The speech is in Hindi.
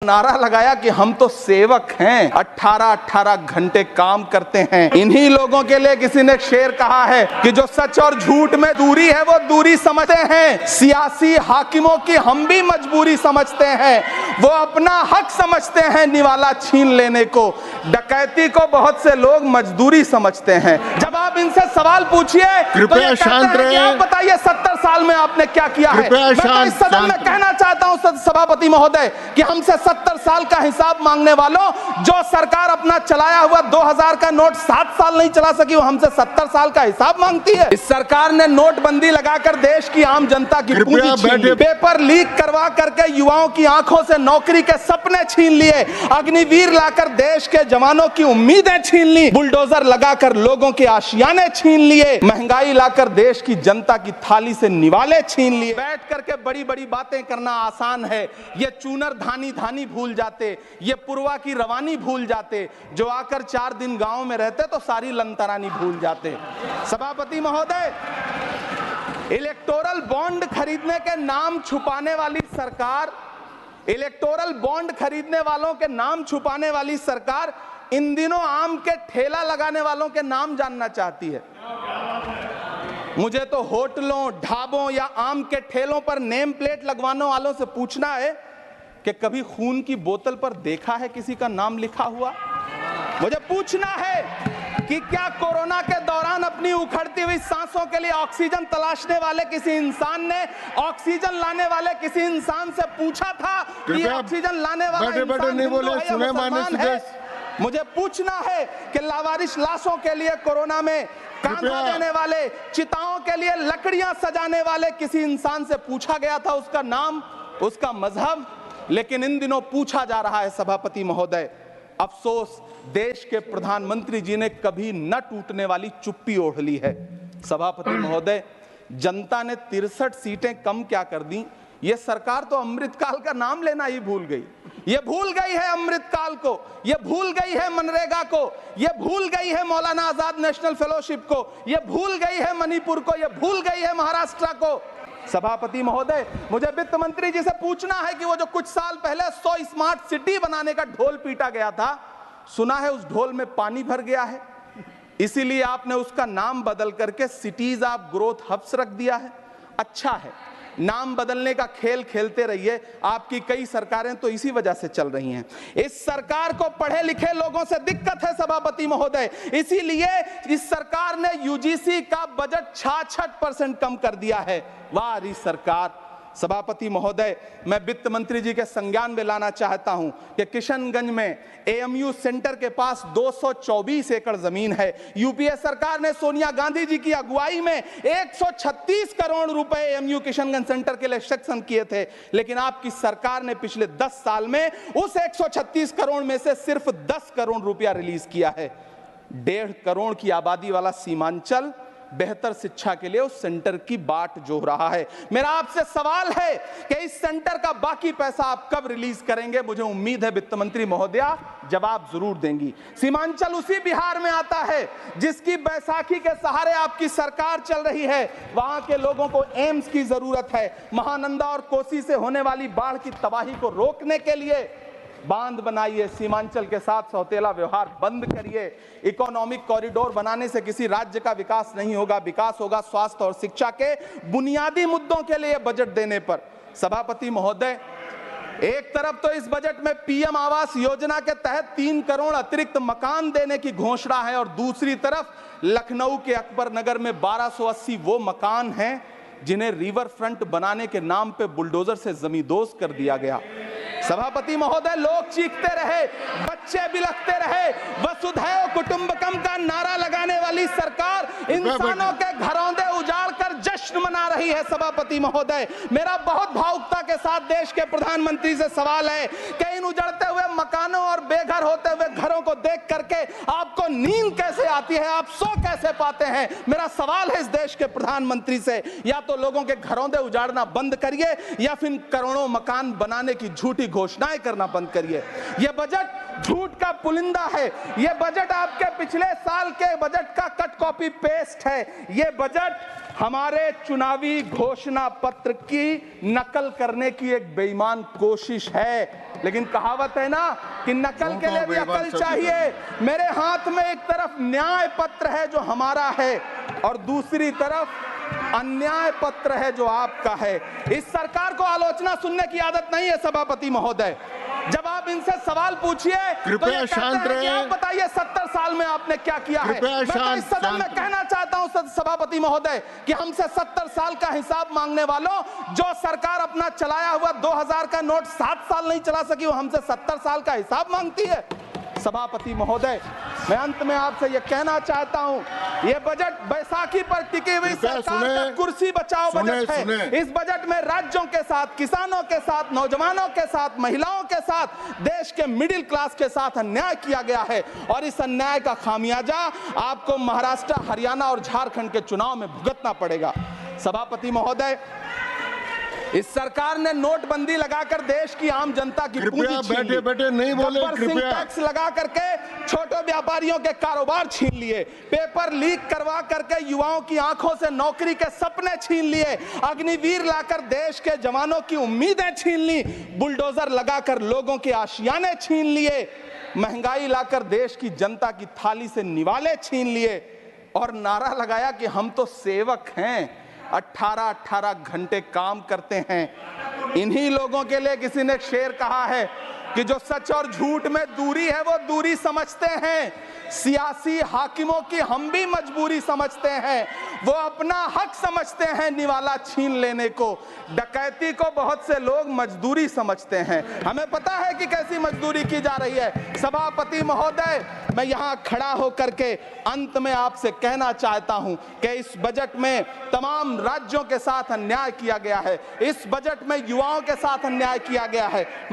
नारा लगाया कि हम तो सेवक हैं, 18-18 घंटे काम करते हैं। इन्हीं लोगों के लिए किसी ने शेर कहा है कि जो सच और झूठ में दूरी है वो दूरी समझते हैं। सियासी हाकिमों की हम भी मजबूरी समझते हैं, वो अपना हक समझते हैं निवाला छीन लेने को। डकैती को बहुत से लोग मजदूरी समझते हैं। जब आप इनसे सवाल पूछिए तो ये कहते हैं कि आप बताइए 70 साल में आपने क्या किया है। मैं तो इस सदन में कहना चाहता हूं सभापति महोदय कि हमसे 70 साल का हिसाब मांगने वालों, जो सरकार अपना चलाया हुआ 2000 का नोट 7 साल नहीं चला सकी, वो हमसे 70 साल का हिसाब मांगती है। इस सरकार ने नोटबंदी लगाकर देश की आम जनता की पूंजी छीन ली, पेपर लीक करवा करके युवाओं की आंखों से नौकरी के सपने छीन लिए, अग्निवीर लाकर देश के जवानों की उम्मीदें छीन ली, बुलडोजर लगाकर लोगों के आशियाने छीन लिए, महंगाई लाकर देश की जनता की थाली से निवाले छीन लिए। बैठ करके बड़ी बड़ी बातें करना आसान है, ये चूनर धानी धानी भूल जाते, ये पुरवा की रवानी भूल जाते, जो आकर 4 दिन गांव में रहते तो सारी लंतरानी भूल जाते। सभापति महोदय, इलेक्टोरल बॉन्ड खरीदने के नाम छुपाने वाली सरकार, इलेक्टोरल बॉन्ड खरीदने वालों के नाम छुपाने वाली सरकार इन दिनों आम के ठेला लगाने वालों के नाम जानना चाहती है। मुझे तो होटलों, ढाबों या आम के ठेलों पर नेम प्लेट लगवाने वालों से पूछना है कि कभी खून की बोतल पर देखा है किसी का नाम लिखा हुआ? मुझे पूछना है कि क्या कोरोना के दौरान अपनी उखड़ती हुई सांसों के लिए ऑक्सीजन तलाशने वाले किसी इंसान ने ऑक्सीजन लाने वाले किसी इंसान से पूछा था कि ऑक्सीजन लाने वाला इंसान हिंदू है या मुसलमान है? मुझे पूछना है कि लावारिश लाशों के लिए कोरोना में कांधा देने वाले, चिताओं के लिए लकड़ियां सजाने वाले किसी इंसान से पूछा गया था उसका नाम, उसका मजहब? लेकिन इन दिनों पूछा जा रहा है। सभापति महोदय, अफसोस देश के प्रधानमंत्री जी ने कभी न टूटने वाली चुप्पी ओढ़ ली है। सभापति महोदय, जनता ने 63 सीटें कम क्या कर दी, ये सरकार तो अमृतकाल का नाम लेना ही भूल गई। ये भूल गई है अमृतकाल को, ये भूल गई है मनरेगा को, ये भूल गई है मौलाना आजाद नेशनल फेलोशिप को, ये भूल गई है मणिपुर को, ये भूल गई है महाराष्ट्र को। सभापति महोदय, मुझे वित्त मंत्री जी से पूछना है कि वो जो कुछ साल पहले 100 स्मार्ट सिटी बनाने का ढोल पीटा गया था, सुना है उस ढोल में पानी भर गया है, इसीलिए आपने उसका नाम बदल करके सिटीज ऑफ ग्रोथ हब्स रख दिया है। अच्छा है, नाम बदलने का खेल खेलते रहिए, आपकी कई सरकारें तो इसी वजह से चल रही हैं। इस सरकार को पढ़े लिखे लोगों से दिक्कत है सभापति महोदय, इसीलिए इस सरकार ने यूजीसी का बजट 66% कम कर दिया है। वाह इस सरकार। सभापति महोदय, मैं वित्त मंत्री जी के संज्ञान में लाना चाहता हूं कि किशनगंज में एएमयू सेंटर के पास 224 एकड़ जमीन है। यूपीए सरकार ने सोनिया गांधी जी की अगुवाई में 136 करोड़ रुपए एएमयू किशनगंज सेंटर के लिए सेक्शन किए थे, लेकिन आपकी सरकार ने पिछले 10 साल में उस 136 करोड़ में से सिर्फ 10 करोड़ रुपया रिलीज किया है। 1.5 करोड़ की आबादी वाला सीमांचल बेहतर शिक्षा के लिए उस सेंटर की बाट जोह रहा है। मेरा आपसे सवाल है कि इस सेंटर का बाकी पैसा आप कब रिलीज करेंगे? मुझे उम्मीद है वित्त मंत्री महोदया जवाब जरूर देंगी। सीमांचल उसी बिहार में आता है जिसकी बैसाखी के सहारे आपकी सरकार चल रही है। वहां के लोगों को एम्स की जरूरत है। महानंदा और कोसी से होने वाली बाढ़ की तबाही को रोकने के लिए बांध बनाइए, सीमांचल के साथ सौतेला व्यवहार बंद करिए। इकोनॉमिक कॉरिडोर बनाने से किसी राज्य का विकास नहीं होगा, विकास होगा स्वास्थ्य और शिक्षा के बुनियादी मुद्दों के लिए बजट देने पर। सभापति महोदय, एक तरफ तो इस बजट में पीएम आवास योजना के तहत 3 करोड़ अतिरिक्त मकान देने की घोषणा है और दूसरी तरफ लखनऊ के अकबर नगर में 1280 वो मकान हैं जिन्हें रिवर फ्रंट बनाने के नाम पे बुलडोजर से जमींदोज कर दिया गया। सभापति महोदय, लोग चीखते रहे, बच्चे बिलखते रहे, वसुधैव कुटुंबकम का नारा लगाने वाली सरकार इंसानों के घरौंदे उजाड़ कर जश्न मना रही है। सभापति महोदय, मेरा बहुत भावुकता के साथ देश के प्रधानमंत्री से सवाल है कि इन उजड़ते हुए मकानों और बेघर होते हुए घरों को देख करके आपको नींद कैसे आती है, आप सो कैसे पाते हैं? मेरा सवाल है इस देश के प्रधानमंत्री से, या तो लोगों के घरौंदे उजाड़ना बंद करिए या फिर करोड़ों मकान बनाने की झूठी घोषणाएं करना बंद करिए। यह बजट झूठ का पुलिंदा है, यह बजट आपके पिछले साल के बजट का कट कॉपी पेस्ट है। यह बजट हमारे चुनावी घोषणा पत्र की नकल करने की एक बेईमान कोशिश है। लेकिन कहावत है ना कि नकल के लिए भी अकल चाहिए। मेरे हाथ में एक तरफ न्याय पत्र है जो हमारा है और दूसरी तरफ अन्याय पत्र है जो आपका है। इस सरकार को आलोचना सुनने की आदत नहीं है सभापति महोदय। जब आप इनसे सवाल पूछिए तो ये कहते हैं कि आप बताइए 70 साल में आपने क्या किया है। मैं तो इस सदन में कहना चाहता हूं सभापति महोदय कि हमसे 70 साल का हिसाब मांगने वालों, जो सरकार अपना चलाया हुआ 2000 का नोट 7 साल नहीं चला सकी, वो हमसे 70 साल का हिसाब मांगती है। सभापति महोदय, मैं अंत में आपसे यह कहना चाहता हूं, यह बजट बैसाखी पर टिकी हुई सरकार का कुर्सी बचाओ बजट है। इस बजट में राज्यों के साथ, किसानों के साथ, नौजवानों के साथ, महिलाओं के साथ, देश के मिडिल क्लास के साथ अन्याय किया गया है और इस अन्याय का खामियाजा आपको महाराष्ट्र, हरियाणा और झारखंड के चुनाव में भुगतना पड़ेगा। सभापति महोदय, इस सरकार ने नोटबंदी लगाकर देश की आम जनता की पूंजी छीन ली। बैठे नहीं बोले, कृपया टैक्स लगा करके छोटे व्यापारियों के कारोबार छीन लिए, पेपर लीक करवा करके युवाओं की आंखों से नौकरी के सपने छीन लिए, अग्निवीर लाकर देश के जवानों की उम्मीदें छीन ली, बुलडोजर लगाकर लोगों के आशियाने छीन लिए, महंगाई लाकर देश की जनता की थाली से निवाले छीन लिए और नारा लगाया कि हम तो सेवक हैं, 18-18 घंटे काम करते हैं। इन्हीं लोगों के लिए किसी ने शेर कहा है कि जो सच और झूठ में दूरी है वो दूरी समझते हैं। सियासी हाकिमों की हम भी मजबूरी समझते हैं, वो अपना हक समझते हैं निवाला छीन लेने को। डकैती को बहुत से लोग मजदूरी समझते हैं। हमें पता है कि कैसी मजदूरी की जा रही है। सभापति महोदय, मैं यहाँ खड़ा होकर के अंत में आपसे कहना चाहता हूं कि इस बजट में तमाम राज्यों के साथ अन्याय किया गया है, इस बजट में युवाओं के साथ अन्याय किया गया है।